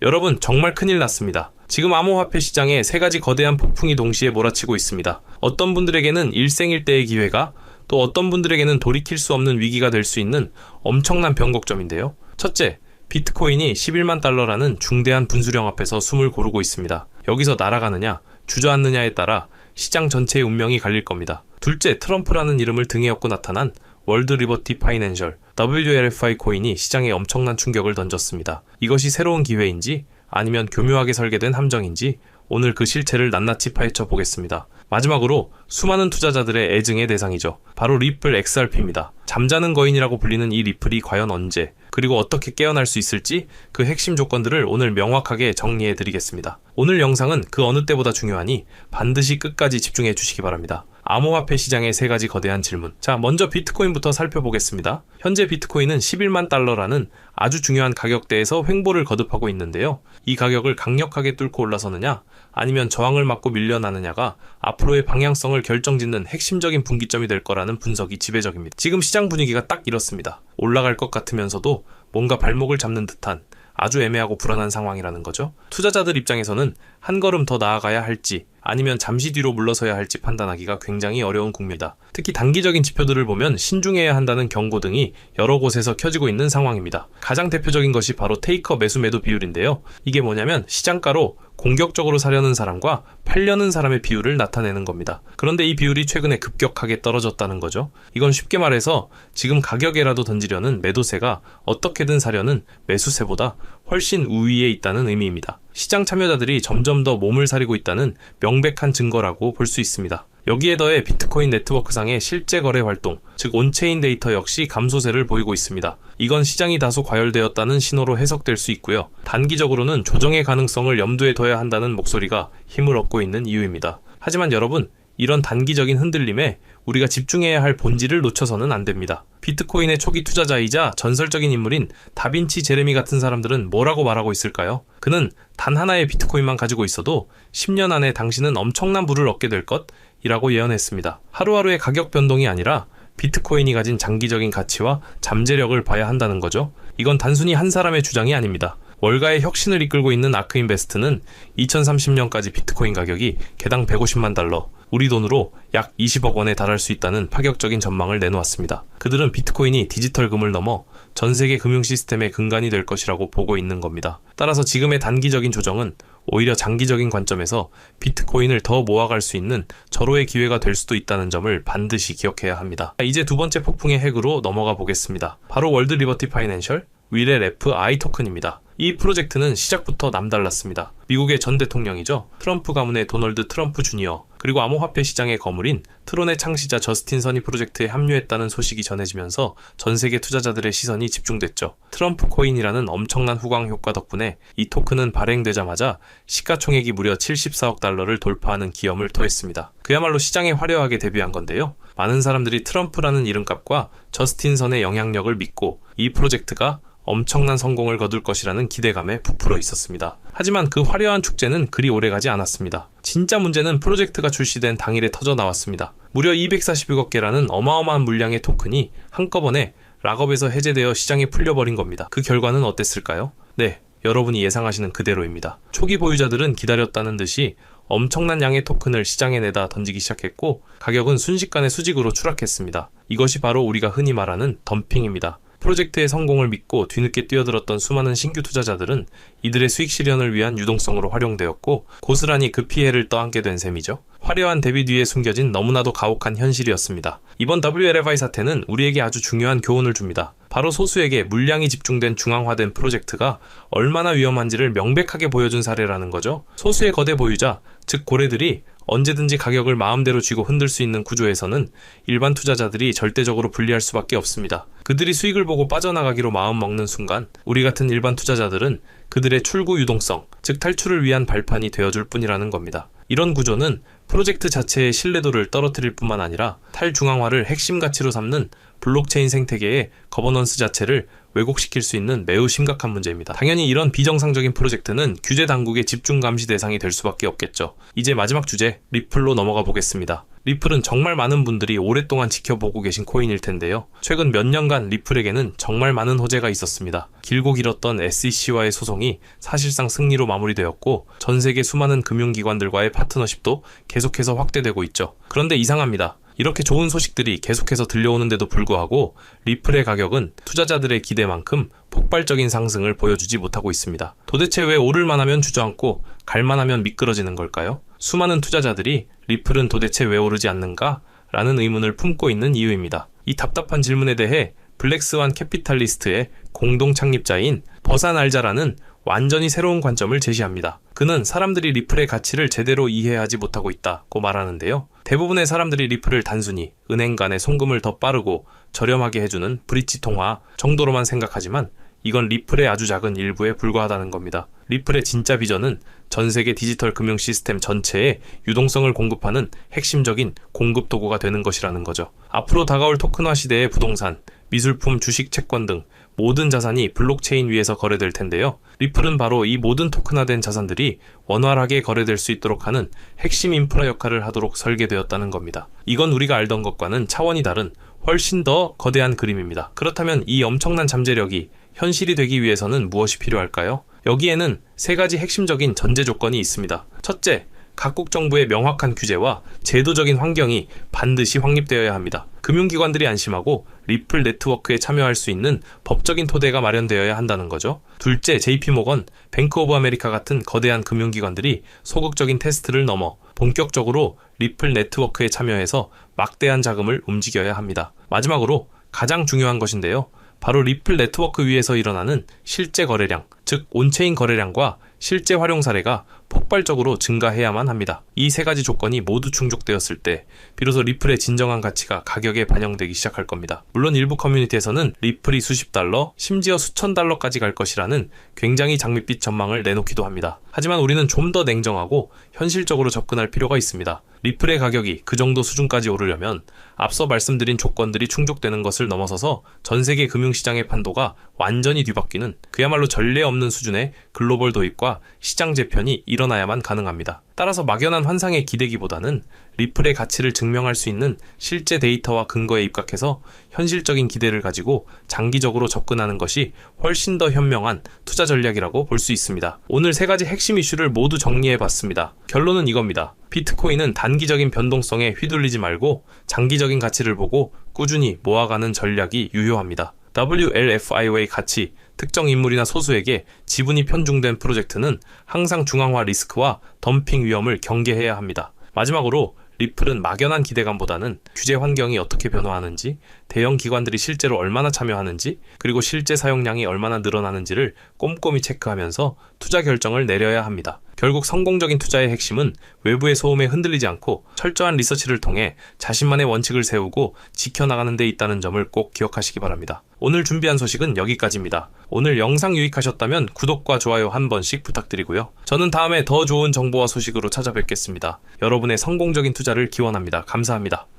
여러분, 정말 큰일 났습니다. 지금 암호화폐 시장에 세 가지 거대한 폭풍이 동시에 몰아치고 있습니다. 어떤 분들에게는 일생일대의 기회가, 또 어떤 분들에게는 돌이킬 수 없는 위기가 될 수 있는 엄청난 변곡점인데요. 첫째, 비트코인이 11만 달러라는 중대한 분수령 앞에서 숨을 고르고 있습니다. 여기서 날아가느냐, 주저앉느냐에 따라 시장 전체의 운명이 갈릴 겁니다. 둘째, 트럼프라는 이름을 등에 업고 나타난 월드 리버티 파이낸셜 WLFI 코인이 시장에 엄청난 충격을 던졌습니다. 이것이 새로운 기회인지 아니면 교묘하게 설계된 함정인지 오늘 그 실체를 낱낱이 파헤쳐 보겠습니다. 마지막으로 수많은 투자자들의 애증의 대상이죠. 바로 리플 XRP입니다. 잠자는 거인이라고 불리는 이 리플이 과연 언제, 그리고 어떻게 깨어날 수 있을지 그 핵심 조건들을 오늘 명확하게 정리해 드리겠습니다. 오늘 영상은 그 어느 때보다 중요하니 반드시 끝까지 집중해 주시기 바랍니다. 암호화폐 시장의 세 가지 거대한 질문. 자, 먼저 비트코인부터 살펴보겠습니다. 현재 비트코인은 11만 달러라는 아주 중요한 가격대에서 횡보를 거듭하고 있는데요. 이 가격을 강력하게 뚫고 올라서느냐, 아니면 저항을 맞고 밀려나느냐가 앞으로의 방향성을 결정짓는 핵심적인 분기점이 될 거라는 분석이 지배적입니다. 지금 시장 분위기가 딱 이렇습니다. 올라갈 것 같으면서도 뭔가 발목을 잡는 듯한 아주 애매하고 불안한 상황이라는 거죠. 투자자들 입장에서는 한 걸음 더 나아가야 할지 아니면 잠시 뒤로 물러서야 할지 판단하기가 굉장히 어려운 국면이다. 특히 단기적인 지표들을 보면 신중해야 한다는 경고등이 여러 곳에서 켜지고 있는 상황입니다. 가장 대표적인 것이 바로 테이커 매수 매도 비율인데요. 이게 뭐냐면 시장가로 공격적으로 사려는 사람과 팔려는 사람의 비율을 나타내는 겁니다. 그런데 이 비율이 최근에 급격하게 떨어졌다는 거죠. 이건 쉽게 말해서 지금 가격에라도 던지려는 매도세가 어떻게든 사려는 매수세보다 훨씬 우위에 있다는 의미입니다. 시장 참여자들이 점점 더 몸을 사리고 있다는 명백한 증거라고 볼 수 있습니다. 여기에 더해 비트코인 네트워크상의 실제 거래 활동, 즉 온체인 데이터 역시 감소세를 보이고 있습니다. 이건 시장이 다소 과열되었다는 신호로 해석될 수 있고요. 단기적으로는 조정의 가능성을 염두에 둬야 한다는 목소리가 힘을 얻고 있는 이유입니다. 하지만 여러분, 이런 단기적인 흔들림에 우리가 집중해야 할 본질을 놓쳐서는 안 됩니다. 비트코인의 초기 투자자이자 전설적인 인물인 다빈치 제레미 같은 사람들은 뭐라고 말하고 있을까요? 그는 단 하나의 비트코인만 가지고 있어도 10년 안에 당신은 엄청난 부를 얻게 될 것이라고 예언했습니다. 하루하루의 가격 변동이 아니라 비트코인이 가진 장기적인 가치와 잠재력을 봐야 한다는 거죠. 이건 단순히 한 사람의 주장이 아닙니다. 월가의 혁신을 이끌고 있는 아크인베스트는 2030년까지 비트코인 가격이 개당 150만 달러, 우리 돈으로 약 20억 원에 달할 수 있다는 파격적인 전망을 내놓았습니다. 그들은 비트코인이 디지털금을 넘어 전 세계 금융 시스템의 근간이 될 것이라고 보고 있는 겁니다. 따라서 지금의 단기적인 조정은 오히려 장기적인 관점에서 비트코인을 더 모아갈 수 있는 절호의 기회가 될 수도 있다는 점을 반드시 기억해야 합니다. 이제 두 번째 폭풍의 핵으로 넘어가 보겠습니다. 바로 월드 리버티 파이낸셜 윌의 FI 토큰입니다. 이 프로젝트는 시작부터 남달랐습니다. 미국의 전 대통령이죠. 트럼프 가문의 도널드 트럼프 주니어, 그리고 암호화폐 시장의 거물인 트론의 창시자 저스틴 서니 프로젝트에 합류했다는 소식이 전해지면서 전 세계 투자자들의 시선이 집중됐죠. 트럼프 코인이라는 엄청난 후광 효과 덕분에 이 토큰은 발행되자마자 시가총액이 무려 74억 달러를 돌파하는 기염을 토했습니다. 그야말로 시장에 화려하게 데뷔한 건데요. 많은 사람들이 트럼프라는 이름값과 저스틴 선의 영향력을 믿고 이 프로젝트가 엄청난 성공을 거둘 것이라는 기대감에 부풀어 있었습니다. 하지만 그 화려한 축제는 그리 오래가지 않았습니다. 진짜 문제는 프로젝트가 출시된 당일에 터져 나왔습니다. 무려 246억 개라는 어마어마한 물량의 토큰이 한꺼번에 락업에서 해제되어 시장에 풀려버린 겁니다. 그 결과는 어땠을까요? 네, 여러분이 예상하시는 그대로입니다. 초기 보유자들은 기다렸다는 듯이 엄청난 양의 토큰을 시장에 내다 던지기 시작했고 가격은 순식간에 수직으로 추락했습니다. 이것이 바로 우리가 흔히 말하는 덤핑입니다. 프로젝트의 성공을 믿고 뒤늦게 뛰어들었던 수많은 신규 투자자들은 이들의 수익 실현을 위한 유동성으로 활용되었고 고스란히 그 피해를 떠안게 된 셈이죠. 화려한 데뷔 뒤에 숨겨진 너무나도 가혹한 현실이었습니다. 이번 WLFI 사태는 우리에게 아주 중요한 교훈을 줍니다. 바로 소수에게 물량이 집중된 중앙화된 프로젝트가 얼마나 위험한지를 명백하게 보여준 사례라는 거죠. 소수의 거대 보유자, 즉 고래들이 언제든지 가격을 마음대로 쥐고 흔들 수 있는 구조에서는 일반 투자자들이 절대적으로 불리할 수밖에 없습니다. 그들이 수익을 보고 빠져나가기로 마음먹는 순간 우리 같은 일반 투자자들은 그들의 출구 유동성, 즉 탈출을 위한 발판이 되어줄 뿐이라는 겁니다. 이런 구조는 프로젝트 자체의 신뢰도를 떨어뜨릴 뿐만 아니라 탈중앙화를 핵심 가치로 삼는 블록체인 생태계의 거버넌스 자체를 왜곡시킬 수 있는 매우 심각한 문제입니다. 당연히 이런 비정상적인 프로젝트는 규제 당국의 집중 감시 대상이 될 수밖에 없겠죠. 이제 마지막 주제, 리플로 넘어가 보겠습니다. 리플은 정말 많은 분들이 오랫동안 지켜보고 계신 코인일 텐데요. 최근 몇 년간 리플에게는 정말 많은 호재가 있었습니다. 길고 길었던 SEC와의 소송이 사실상 승리로 마무리되었고 전 세계 수많은 금융기관들과의 파트너십도 계속해서 확대되고 있죠. 그런데 이상합니다. 이렇게 좋은 소식들이 계속해서 들려오는데도 불구하고 리플의 가격은 투자자들의 기대만큼 폭발적인 상승을 보여주지 못하고 있습니다. 도대체 왜 오를만 하면 주저앉고 갈만 하면 미끄러지는 걸까요? 수많은 투자자들이 리플은 도대체 왜 오르지 않는가? 라는 의문을 품고 있는 이유입니다. 이 답답한 질문에 대해 블랙스완 캐피탈리스트의 공동 창립자인 버산 알자라는 완전히 새로운 관점을 제시합니다. 그는 사람들이 리플의 가치를 제대로 이해하지 못하고 있다고 말하는데요. 대부분의 사람들이 리플을 단순히 은행 간의 송금을 더 빠르고 저렴하게 해주는 브릿지 통화 정도로만 생각하지만 이건 리플의 아주 작은 일부에 불과하다는 겁니다. 리플의 진짜 비전은 전 세계 디지털 금융 시스템 전체에 유동성을 공급하는 핵심적인 공급 도구가 되는 것이라는 거죠. 앞으로 다가올 토큰화 시대의 부동산, 미술품, 주식, 채권 등 모든 자산이 블록체인 위에서 거래될 텐데요. 리플은 바로 이 모든 토큰화된 자산들이 원활하게 거래될 수 있도록 하는 핵심 인프라 역할을 하도록 설계되었다는 겁니다. 이건 우리가 알던 것과는 차원이 다른 훨씬 더 거대한 그림입니다. 그렇다면 이 엄청난 잠재력이 현실이 되기 위해서는 무엇이 필요할까요? 여기에는 세 가지 핵심적인 전제 조건이 있습니다. 첫째, 각국 정부의 명확한 규제와 제도적인 환경이 반드시 확립되어야 합니다. 금융기관들이 안심하고 리플 네트워크에 참여할 수 있는 법적인 토대가 마련되어야 한다는 거죠. 둘째, JP모건, 뱅크 오브 아메리카 같은 거대한 금융기관들이 소극적인 테스트를 넘어 본격적으로 리플 네트워크에 참여해서 막대한 자금을 움직여야 합니다. 마지막으로 가장 중요한 것인데요. 바로 리플 네트워크 위에서 일어나는 실제 거래량, 즉 온체인 거래량과 실제 활용 사례가 폭발적으로 증가해야만 합니다. 이 세 가지 조건이 모두 충족되었을 때 비로소 리플의 진정한 가치가 가격에 반영되기 시작할 겁니다. 물론 일부 커뮤니티에서는 리플이 수십 달러, 심지어 수천 달러까지 갈 것이라는 굉장히 장밋빛 전망을 내놓기도 합니다. 하지만 우리는 좀 더 냉정하고 현실적으로 접근할 필요가 있습니다. 리플의 가격이 그 정도 수준까지 오르려면 앞서 말씀드린 조건들이 충족되는 것을 넘어서서 전 세계 금융시장의 판도가 완전히 뒤바뀌는 그야말로 전례 없는 수준의 글로벌 도입과 시장 재편이 일어나야만 가능합니다. 따라서 막연한 환상에 기대기보다는 리플의 가치를 증명할 수 있는 실제 데이터와 근거에 입각해서 현실적인 기대를 가지고 장기적으로 접근하는 것이 훨씬 더 현명한 투자 전략이라고 볼 수 있습니다. 오늘 세 가지 핵심 이슈를 모두 정리해봤습니다. 결론은 이겁니다. 비트코인은 단기적인 변동성에 휘둘리지 말고 장기적인 가치를 보고 꾸준히 모아가는 전략이 유효합니다. WLFIO의 가치, 특정 인물이나 소수에게 지분이 편중된 프로젝트는 항상 중앙화 리스크와 덤핑 위험을 경계해야 합니다. 마지막으로 리플은 막연한 기대감보다는 규제 환경이 어떻게 변화하는지, 대형 기관들이 실제로 얼마나 참여하는지, 그리고 실제 사용량이 얼마나 늘어나는지를 꼼꼼히 체크하면서 투자 결정을 내려야 합니다. 결국 성공적인 투자의 핵심은 외부의 소음에 흔들리지 않고 철저한 리서치를 통해 자신만의 원칙을 세우고 지켜나가는 데 있다는 점을 꼭 기억하시기 바랍니다. 오늘 준비한 소식은 여기까지입니다. 오늘 영상 유익하셨다면 구독과 좋아요 한 번씩 부탁드리고요. 저는 다음에 더 좋은 정보와 소식으로 찾아뵙겠습니다. 여러분의 성공적인 투자를 기원합니다. 감사합니다.